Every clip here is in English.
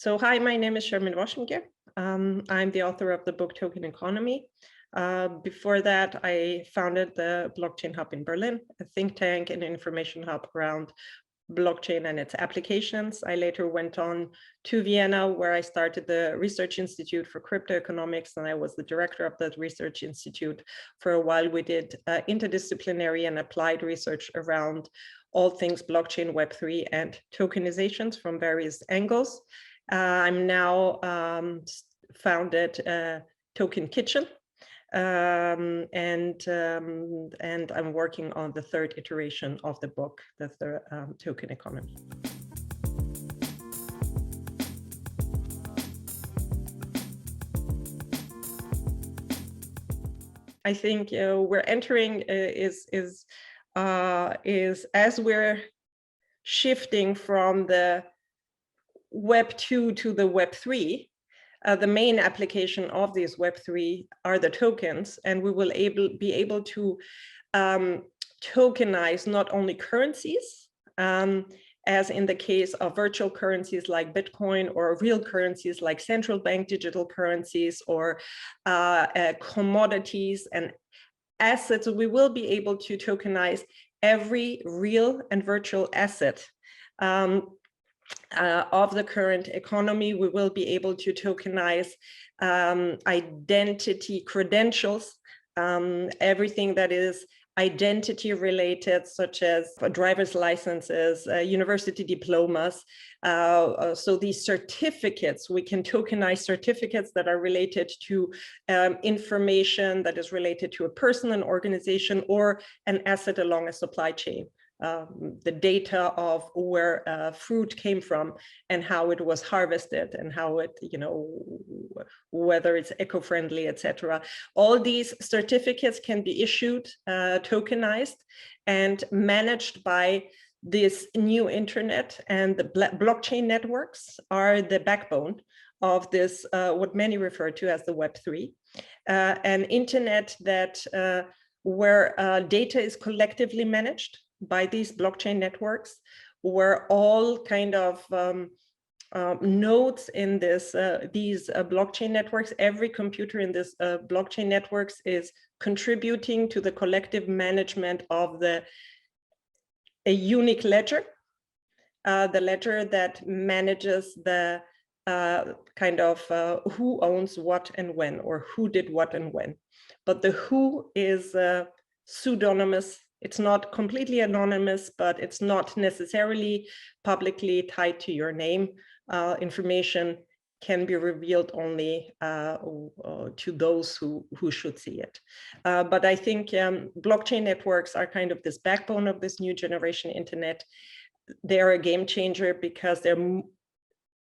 So hi, my name is Shermin Voshmgir. I'm the author of the book Token Economy. Before that, I founded the BlockchainHub in Berlin, a think tank and information hub around blockchain and its applications. I later went on to Vienna, where I started the Research Institute for Cryptoeconomics, and I was the director of that research institute. For a while, we did interdisciplinary and applied research around all things blockchain, Web3, and tokenizations from various angles. I'm now founded Token Kitchen, and I'm working on the third iteration of the book, the Token Economy. I think we're entering is as we're shifting from the Web 2 to the Web 3, the main application of these Web 3 are the tokens, and we will be able to tokenize not only currencies, as in the case of virtual currencies like Bitcoin, or real currencies like central bank digital currencies, or commodities and assets. We will be able to tokenize every real and virtual asset of the current economy. We will be able to tokenize identity credentials, everything that is identity related, such as driver's licenses, university diplomas. So these certificates, we can tokenize certificates that are related to information that is related to a person, an organization, or an asset along a supply chain. The data of where fruit came from and how it was harvested and how it, whether it's eco-friendly, etc. All these certificates can be issued, tokenized, and managed by this new internet, and the blockchain networks are the backbone of this, what many refer to as the Web3, an internet that where data is collectively managed by these blockchain networks, where all kind of nodes in this these blockchain networks, every computer in this blockchain networks is contributing to the collective management of a unique ledger, the ledger that manages the kind of who owns what and when, or who did what and when. But the who is pseudonymous. It's not completely anonymous, but it's not necessarily publicly tied to your name. Information can be revealed only to those who should see it. But I think blockchain networks are kind of this backbone of this new generation internet. They're a game changer because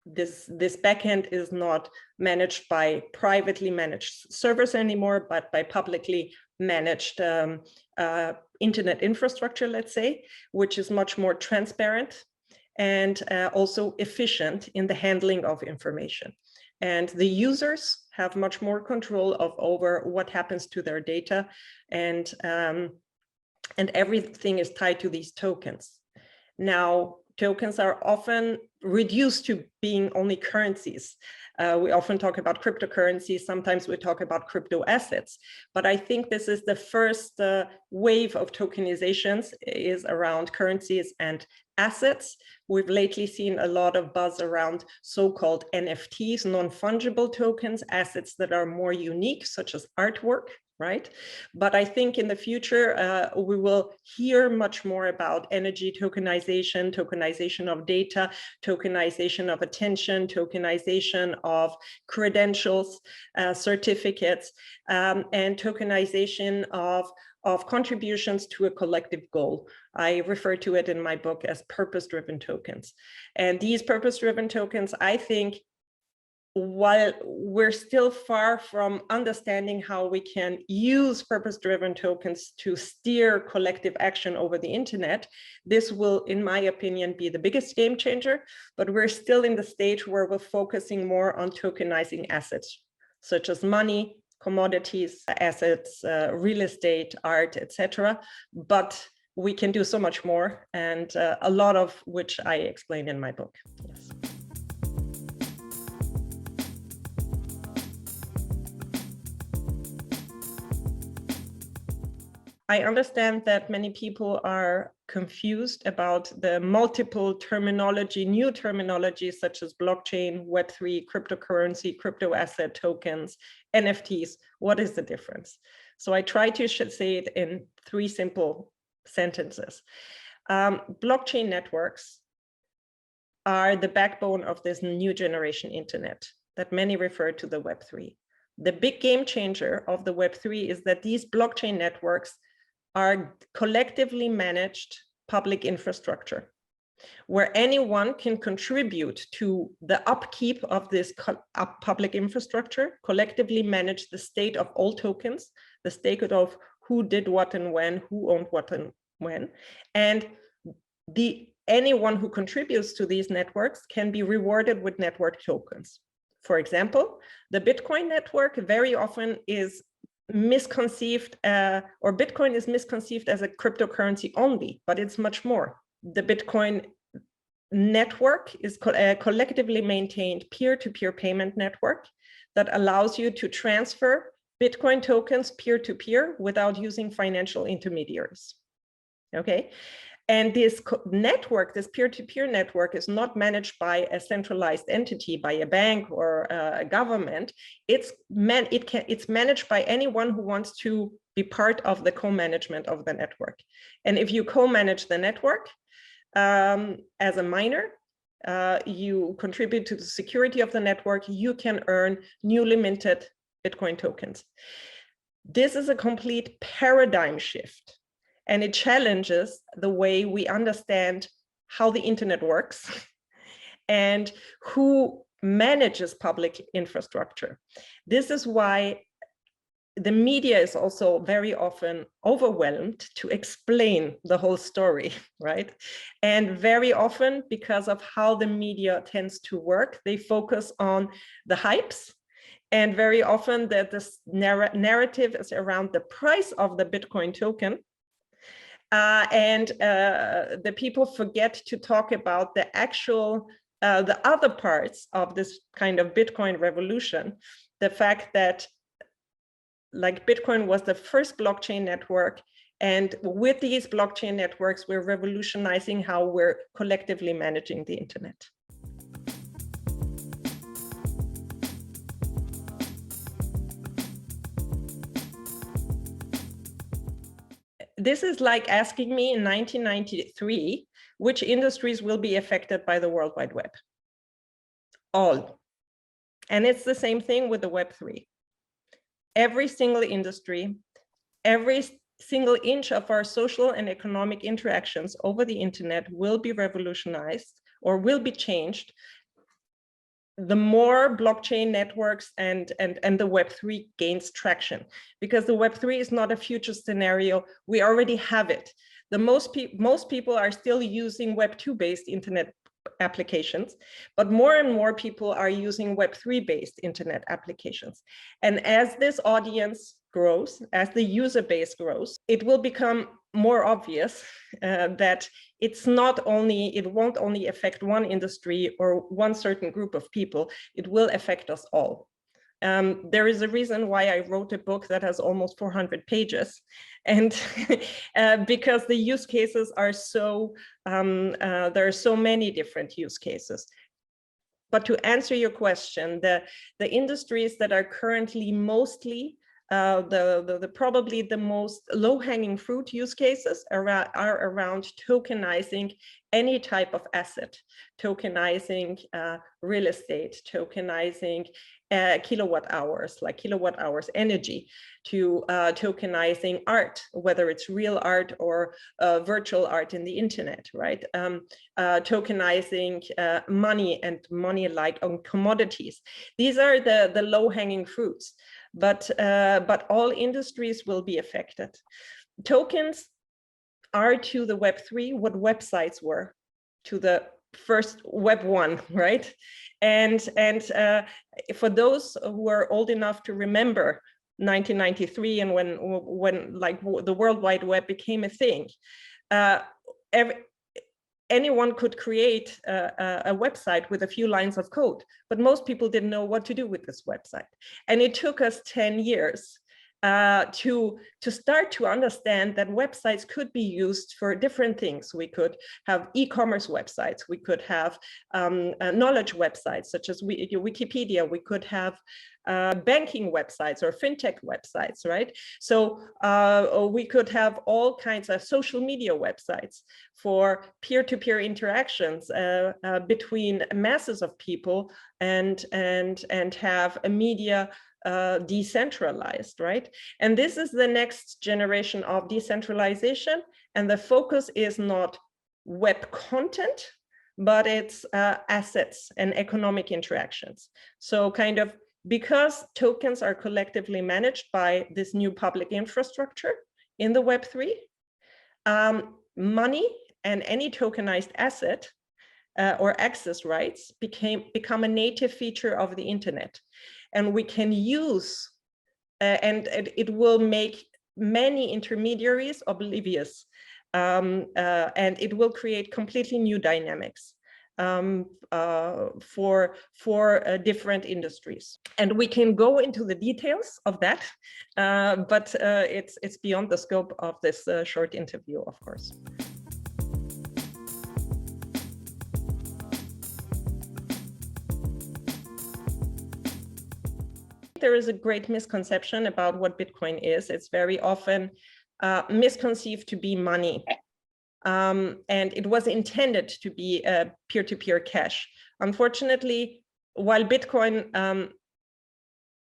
this backend is not managed by privately managed servers anymore, but by publicly managed internet infrastructure, let's say, which is much more transparent and also efficient in the handling of information. And the users have much more control over what happens to their data, and everything is tied to these tokens. Now, tokens are often reduced to being only currencies. We often talk about cryptocurrencies, sometimes we talk about crypto assets, but I think this is the first wave of tokenizations is around currencies and assets. We've lately seen a lot of buzz around so-called NFTs, non-fungible tokens, assets that are more unique, such as artwork, right? But I think in the future, we will hear much more about energy tokenization, tokenization of data, tokenization of attention, tokenization of credentials, certificates, and tokenization of contributions to a collective goal. I refer to it in my book as purpose-driven tokens. And these purpose-driven tokens, I think, while we're still far from understanding how we can use purpose-driven tokens to steer collective action over the internet, this will, in my opinion, be the biggest game changer. But we're still in the stage where we're focusing more on tokenizing assets, such as money, commodities, assets, real estate, art, etc. But we can do so much more, and a lot of which I explain in my book. Yes. I understand that many people are confused about the multiple terminology, new terminologies such as blockchain, Web3, cryptocurrency, crypto asset tokens, NFTs. What is the difference? So I try to say it in 3 simple sentences. Blockchain networks are the backbone of this new generation internet that many refer to the Web3. The big game changer of the Web3 is that these blockchain networks are collectively managed public infrastructure, where anyone can contribute to the upkeep of this public infrastructure, collectively manage the state of all tokens, the state of who did what and when, who owned what and when. And anyone who contributes to these networks can be rewarded with network tokens. For example, the Bitcoin network very often is misconceived, or Bitcoin is misconceived as a cryptocurrency only, but it's much more. The Bitcoin network is a collectively maintained peer-to-peer payment network that allows you to transfer Bitcoin tokens peer-to-peer without using financial intermediaries. Okay. And this network, this peer-to-peer network, is not managed by a centralized entity, by a bank or a government. It's managed by anyone who wants to be part of the co-management of the network. And if you co-manage the network as a miner, you contribute to the security of the network, you can earn newly minted Bitcoin tokens. This is a complete paradigm shift. And it challenges the way we understand how the internet works and who manages public infrastructure. This is why the media is also very often overwhelmed to explain the whole story, right? And very often, because of how the media tends to work, they focus on the hypes. And very often this narrative is around the price of the Bitcoin token. The people forget to talk about the actual, the other parts of this kind of Bitcoin revolution. The fact that like Bitcoin was the first blockchain network. And with these blockchain networks, we're revolutionizing how we're collectively managing the internet. This is like asking me in 1993, which industries will be affected by the World Wide Web? All. And it's the same thing with the Web3. Every single industry, every single inch of our social and economic interactions over the internet will be revolutionized or will be changed the more blockchain networks and the Web3 gains traction, because the Web3 is not a future scenario. We already have it. Most people are still using Web2 based internet applications, but more and more people are using Web3 based internet applications. And as this audience grows, as the user base grows, it will become more obvious that it won't only affect one industry or one certain group of people, it will affect us all. There is a reason why I wrote a book that has almost 400 pages, and because the use cases are so, there are so many different use cases. But to answer your question, the industries that are currently mostly probably the most low-hanging fruit use cases are around tokenizing any type of asset, tokenizing real estate, tokenizing kilowatt hours energy, to tokenizing art, whether it's real art or virtual art in the internet, right? Tokenizing money and money-like commodities. These are the low-hanging fruits. But all industries will be affected. Tokens are to the Web3 what websites were to the first Web 1, right? And for those who are old enough to remember 1993 and when like the World Wide Web became a thing, anyone could create a website with a few lines of code, but most people didn't know what to do with this website. And it took us 10 years to start to understand that websites could be used for different things. We could have e-commerce websites, we could have knowledge websites such as Wikipedia, we could have banking websites or fintech websites, right? So we could have all kinds of social media websites for peer-to-peer interactions between masses of people, and have a media decentralized, right? And this is the next generation of decentralization, and the focus is not web content, but it's assets and economic interactions. So kind of, because tokens are collectively managed by this new public infrastructure in the Web3, money and any tokenized asset or access rights become a native feature of the internet. And we can use, and it will make many intermediaries oblivious, and it will create completely new dynamics for different industries. And we can go into the details of that, but it's beyond the scope of this short interview, of course. There is a great misconception about what Bitcoin is. It's very often misconceived to be money. And it was intended to be a peer-to-peer cash. Unfortunately, while Bitcoin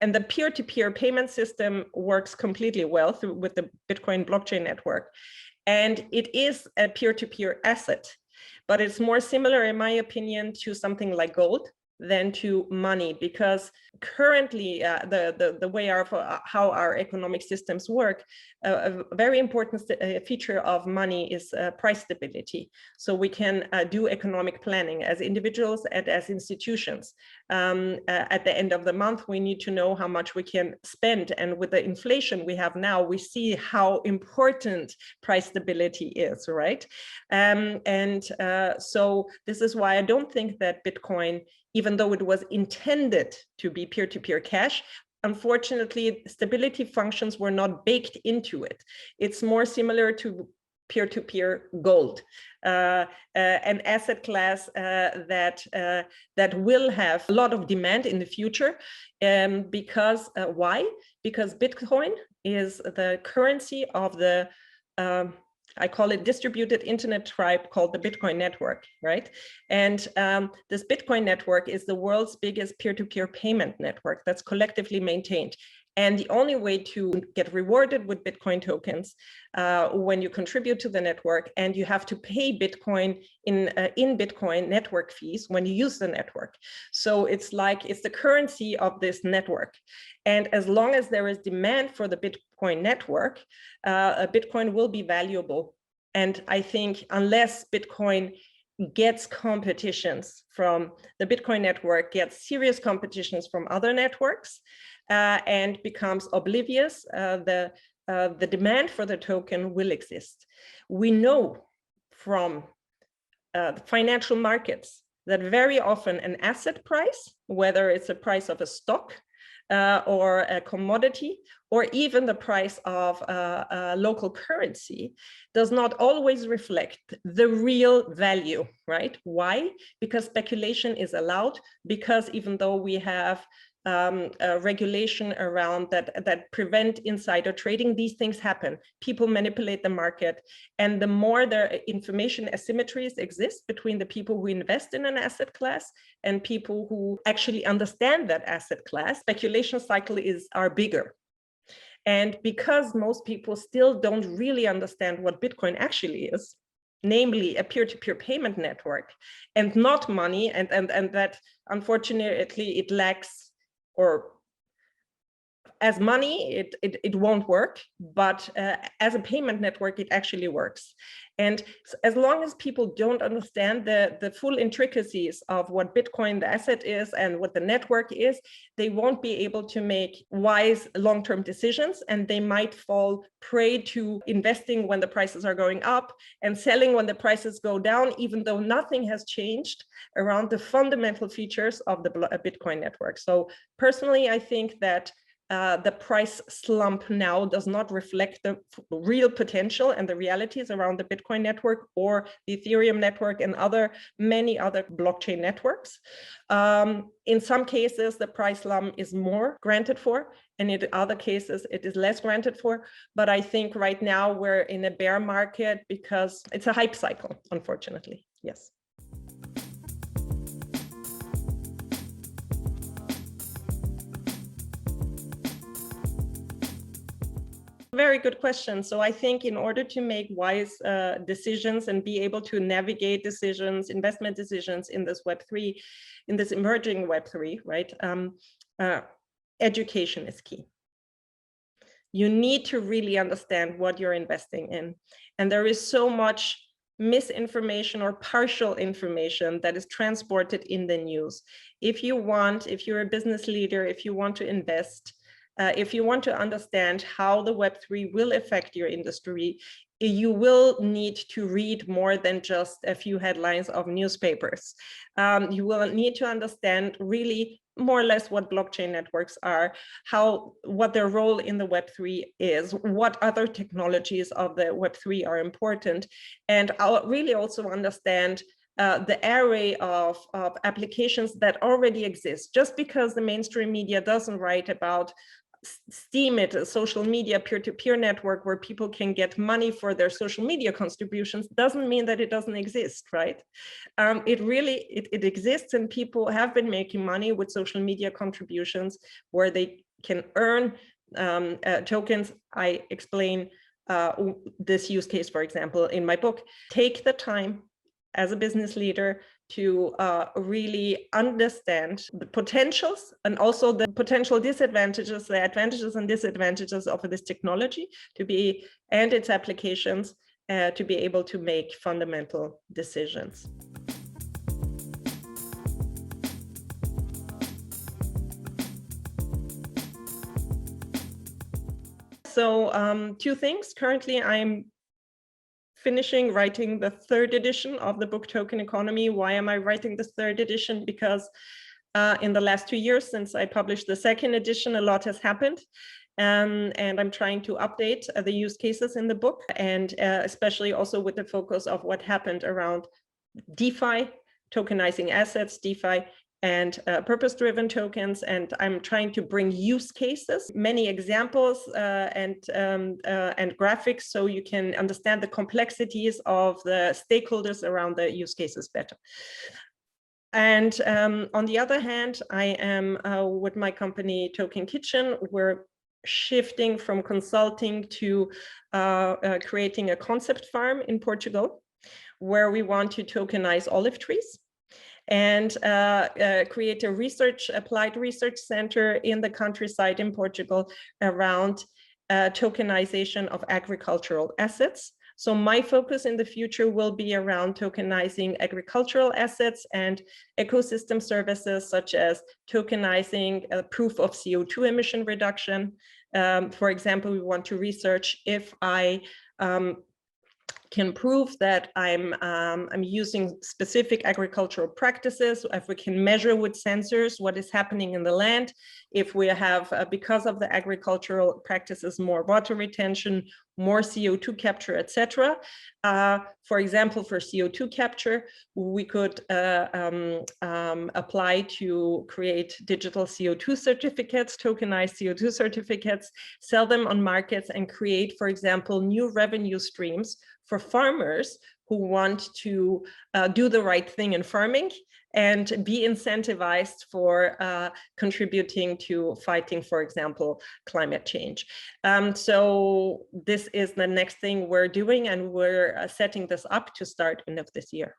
and the peer-to-peer payment system works completely well with the Bitcoin blockchain network, and it is a peer-to-peer asset, but it's more similar, in my opinion, to something like gold than to money, because currently the way how our economic systems work, a very important feature of money is price stability. So we can do economic planning as individuals and as institutions. At the end of the month, we need to know how much we can spend, and with the inflation we have now, we see how important price stability is, right? So this is why I don't think that Bitcoin, even though it was intended to be peer-to-peer cash, unfortunately, stability functions were not baked into it. It's more similar to peer-to-peer gold, an asset class that will have a lot of demand in the future. Because why? Because Bitcoin is the currency of the I call it distributed internet tribe called the Bitcoin network, right? And this Bitcoin network is the world's biggest peer-to-peer payment network that's collectively maintained. And the only way to get rewarded with Bitcoin tokens when you contribute to the network, and you have to pay Bitcoin in Bitcoin network fees when you use the network. So it's the currency of this network. And as long as there is demand for the Bitcoin network, Bitcoin will be valuable. And I think unless Bitcoin gets competitions from the Bitcoin network, gets serious competitions from other networks, and becomes oblivious, the demand for the token will exist. We know from the financial markets that very often an asset price, whether it's a price of a stock or a commodity, or even the price of a local currency, does not always reflect the real value, right? Why? Because speculation is allowed, because even though we have regulation around that prevent insider trading, these things happen. People manipulate the market, and the more there information asymmetries exist between the people who invest in an asset class and people who actually understand that asset class, speculation cycle are bigger. And because most people still don't really understand what Bitcoin actually is, namely a peer-to-peer payment network and not money, and that unfortunately it lacks, or as money, it won't work, but as a payment network, it actually works. And as long as people don't understand the full intricacies of what Bitcoin, the asset is, and what the network is, they won't be able to make wise long-term decisions, and they might fall prey to investing when the prices are going up and selling when the prices go down, even though nothing has changed around the fundamental features of the Bitcoin network. So personally, I think that the price slump now does not reflect the real potential and the realities around the Bitcoin network or the Ethereum network and many other blockchain networks. In some cases, the price slump is more granted for, and in other cases, it is less granted for. But I think right now we're in a bear market because it's a hype cycle, unfortunately. Yes. Very good question. So I think in order to make wise decisions and be able to navigate decisions, investment decisions in this Web3, in this emerging Web3, right? Education is key. You need to really understand what you're investing in. And there is so much misinformation or partial information that is transported in the news. If you're a business leader, if you want to invest, if you want to understand how the Web3 will affect your industry, you will need to read more than just a few headlines of newspapers. You will need to understand really more or less what blockchain networks are, what their role in the Web3 is, what other technologies of the Web3 are important, and I'll really also understand the array of applications that already exist. Just because the mainstream media doesn't write about Steemit, a social media peer-to-peer network where people can get money for their social media contributions, doesn't mean that it doesn't exist, right? It exists, and people have been making money with social media contributions where they can earn tokens. I explain this use case, for example, in my book. Take the time as a business leader to really understand the potentials and also the potential disadvantages, the advantages and disadvantages of this technology and its applications to be able to make fundamental decisions. So 2 things. Currently, I'm finishing writing the 3rd edition of the book Token Economy. Why am I writing the 3rd edition? Because in the last 2 years since I published the 2nd edition, a lot has happened. And I'm trying to update the use cases in the book, and especially also with the focus of what happened around DeFi, tokenizing assets, DeFi, and purpose-driven tokens. And I'm trying to bring use cases, many examples and graphics, so you can understand the complexities of the stakeholders around the use cases better. And on the other hand, I am with my company Token Kitchen, we're shifting from consulting to creating a concept farm in Portugal, where we want to tokenize olive trees and create a applied research center in the countryside in Portugal around tokenization of agricultural assets. So my focus in the future will be around tokenizing agricultural assets and ecosystem services, such as tokenizing a proof of CO2 emission reduction. For example, we want to research if I can prove that I'm using specific agricultural practices, if we can measure with sensors what is happening in the land, if we have, because of the agricultural practices, more water retention, more CO2 capture, etc. For example, for CO2 capture, we could apply to create digital CO2 certificates, tokenized CO2 certificates, sell them on markets, and create, for example, new revenue streams for farmers who want to do the right thing in farming and be incentivized for contributing to fighting, for example, climate change. So this is the next thing we're doing, and we're setting this up to start end of this year.